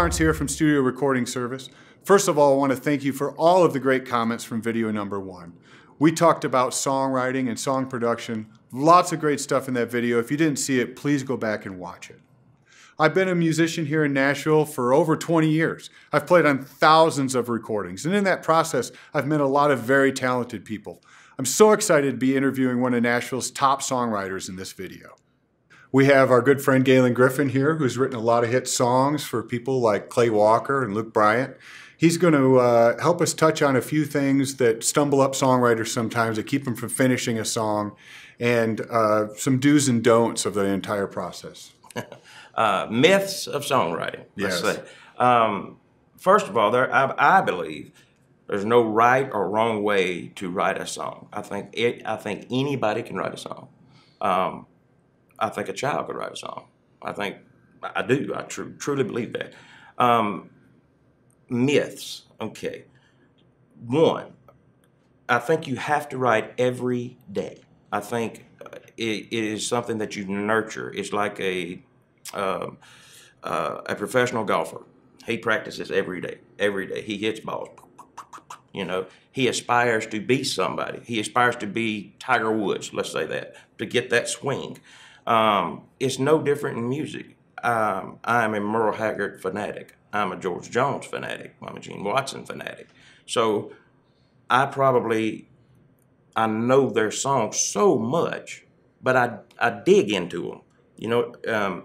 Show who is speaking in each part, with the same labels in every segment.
Speaker 1: Lawrence here from Studio Recording Service. First of all, I want to thank you for all of the great comments from video number 1. We talked about songwriting and song production. Lots of great stuff in that video. If you didn't see it, please go back and watch it. I've been a musician here in Nashville for over 20 years. I've played on thousands of recordings, and in that process, I've met a lot of very talented people. I'm so excited to be interviewing one of Nashville's top songwriters in this video. We have our good friend Galen Griffin here, who's written a lot of hit songs for people like Clay Walker and Luke Bryant. He's going to help us touch on a few things that stumble up songwriters sometimes, that keep them from finishing a song, and some do's and don'ts of the entire process.
Speaker 2: Myths of songwriting, let's say. First of all, I believe there's no right or wrong way to write a song. I think anybody can write a song. I think a child could write a song. I truly believe that. Myths, okay. One, I think you have to write every day. I think it is something that you nurture. It's like a professional golfer. He practices every day. Every day he hits balls. You know, he aspires to be somebody. He aspires to be Tiger Woods, let's say that, to get that swing. It's no different in music. I'm a Merle Haggard fanatic. I'm a George Jones fanatic. I'm a Gene Watson fanatic. So I know their songs so much, but I dig into them. You know,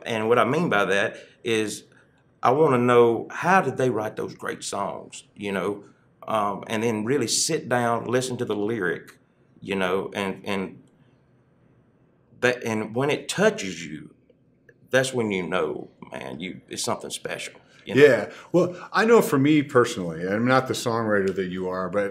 Speaker 2: and what I mean by that is I want to know, how did they write those great songs, you know, and then really sit down, listen to the lyric, you know, and when it touches you, that's when you know, man, it's something special. You know?
Speaker 1: Yeah. Well, I know for me personally, I'm not the songwriter that you are, but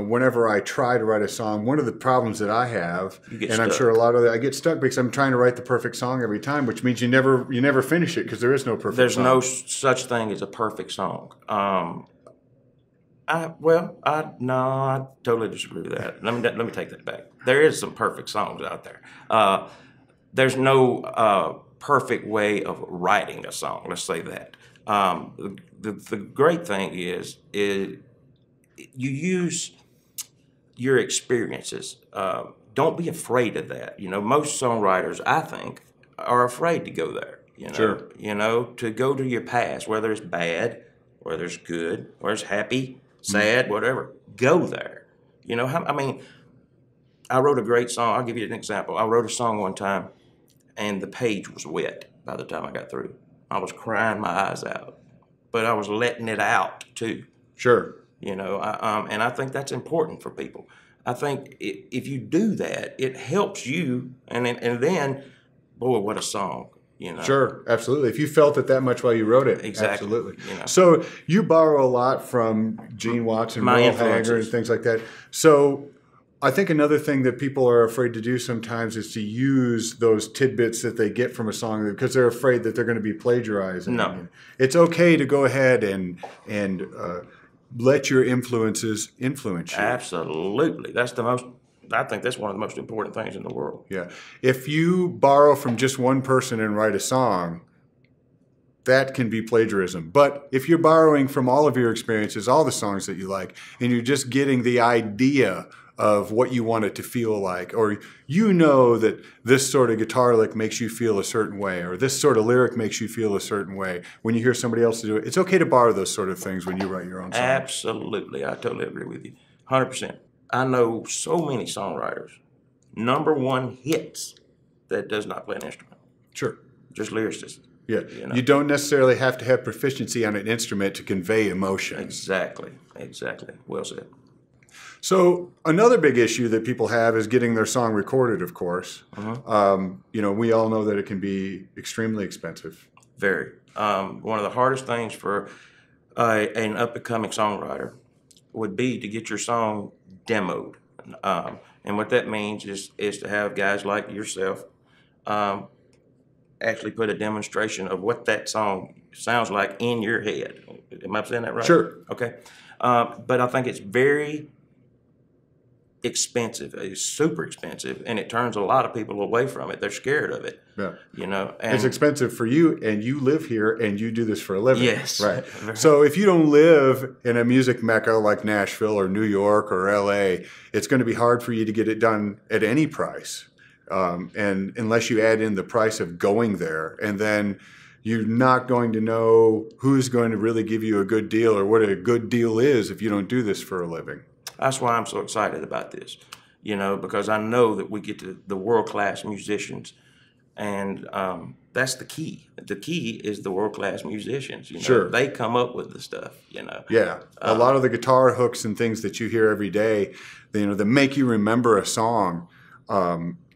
Speaker 1: whenever I try to write a song, one of the problems that I have, I'm sure a lot of I get stuck because I'm trying to write the perfect song every time, which means you never finish it because there is no perfect
Speaker 2: There's
Speaker 1: song.
Speaker 2: no such thing as a perfect song. I totally disagree with that. Let me take that back. There is some perfect songs out there. There's no perfect way of writing a song. Let's say that. The great thing is you use your experiences. Don't be afraid of that. You know, most songwriters, I think, are afraid to go there. You know,
Speaker 1: sure.
Speaker 2: You know, to go to your past, whether it's bad, whether it's good, whether it's happy, sad, whatever. Go there. You know, I mean, I wrote a great song. I'll give you an example. I wrote a song one time, and the page was wet by the time I got through. I was crying my eyes out, but I was letting it out too.
Speaker 1: Sure.
Speaker 2: You know, and I think that's important for people. I think if you do that, it helps you, and then, boy, what a song. You know?
Speaker 1: Sure, absolutely. If you felt it that much while you wrote it,
Speaker 2: exactly.
Speaker 1: Absolutely.
Speaker 2: You know.
Speaker 1: So you borrow a lot from Gene Watson, Merle Haggard, and things like that. So I think another thing that people are afraid to do sometimes is to use those tidbits that they get from a song because they're afraid that they're going to be plagiarized.
Speaker 2: No.
Speaker 1: It's okay to go ahead and let your influences influence you.
Speaker 2: Absolutely. I think that's one of the most important things in the world.
Speaker 1: Yeah. If you borrow from just one person and write a song, that can be plagiarism. But if you're borrowing from all of your experiences, all the songs that you like, and you're just getting the idea of what you want it to feel like, or you know that this sort of guitar lick makes you feel a certain way, or this sort of lyric makes you feel a certain way, when you hear somebody else do it, it's okay to borrow those sort of things when you write your own song.
Speaker 2: Absolutely. I totally agree with you. 100%. I know so many songwriters, #1 hits, that does not play an instrument.
Speaker 1: Sure.
Speaker 2: Just lyricists.
Speaker 1: Yeah.
Speaker 2: You know?
Speaker 1: You don't necessarily have to have proficiency on an instrument to convey emotion.
Speaker 2: Exactly. Well said.
Speaker 1: So another big issue that people have is getting their song recorded, of course. You know, we all know that it can be extremely expensive.
Speaker 2: Very. One of the hardest things for an up-and-coming songwriter would be to get your song demoed. And what that means is to have guys like yourself actually put a demonstration of what that song sounds like in your head. Am I saying that right?
Speaker 1: Sure.
Speaker 2: Okay. But I think it's very expensive. It's super expensive, and it turns a lot of people away from it. They're scared of it.
Speaker 1: Yeah.
Speaker 2: You know, and
Speaker 1: It's expensive for you, and you live here, and you do this for a living.
Speaker 2: Yes.
Speaker 1: Right. So if you don't live in a music mecca like Nashville or New York or LA, it's going to be hard for you to get it done at any price. And unless you add in the price of going there, and then you're not going to know who's going to really give you a good deal or what a good deal is if you don't do this for a living.
Speaker 2: That's why I'm so excited about this, you know, because I know that we get to the world-class musicians, and that's the key. The key is the world-class musicians. You know,
Speaker 1: Sure.
Speaker 2: They come up with the stuff, you know.
Speaker 1: Yeah, a lot of the guitar hooks and things that you hear every day, you know, that make you remember a song,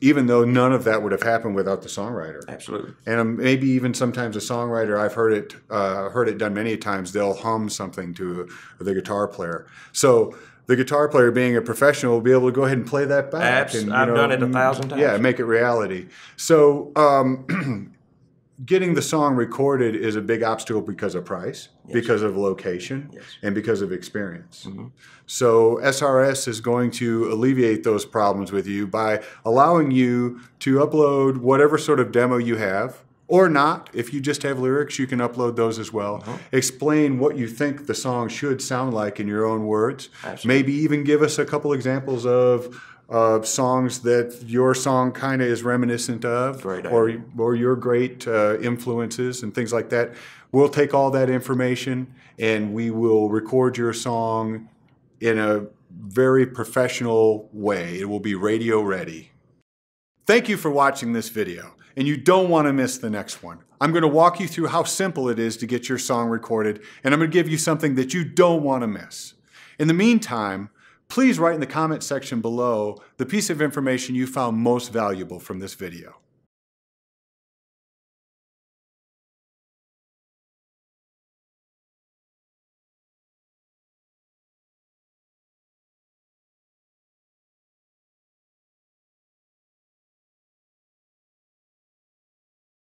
Speaker 1: even though none of that would have happened without the songwriter.
Speaker 2: Absolutely.
Speaker 1: And maybe even sometimes a songwriter, I've heard it done many times. They'll hum something to the guitar player. So the guitar player, being a professional, will be able to go ahead and play that back. And,
Speaker 2: I've done it 1,000 times.
Speaker 1: Yeah, make it reality. So getting the song recorded is a big obstacle because of price, because of location, and because of experience. So SRS is going to alleviate those problems with you by allowing you to upload whatever sort of demo you have, or not. If you just have lyrics, you can upload those as well. Explain what you think the song should sound like in your own words.
Speaker 2: Absolutely.
Speaker 1: Maybe even give us a couple examples of songs that your song kind of is reminiscent of,
Speaker 2: Great
Speaker 1: or your great influences and things like that. We'll take all that information and we will record your song in a very professional way. It will be radio ready. Thank you for watching this video, and you don't want to miss the next one. I'm going to walk you through how simple it is to get your song recorded, and I'm going to give you something that you don't want to miss. In the meantime, please write in the comment section below the piece of information you found most valuable from this video.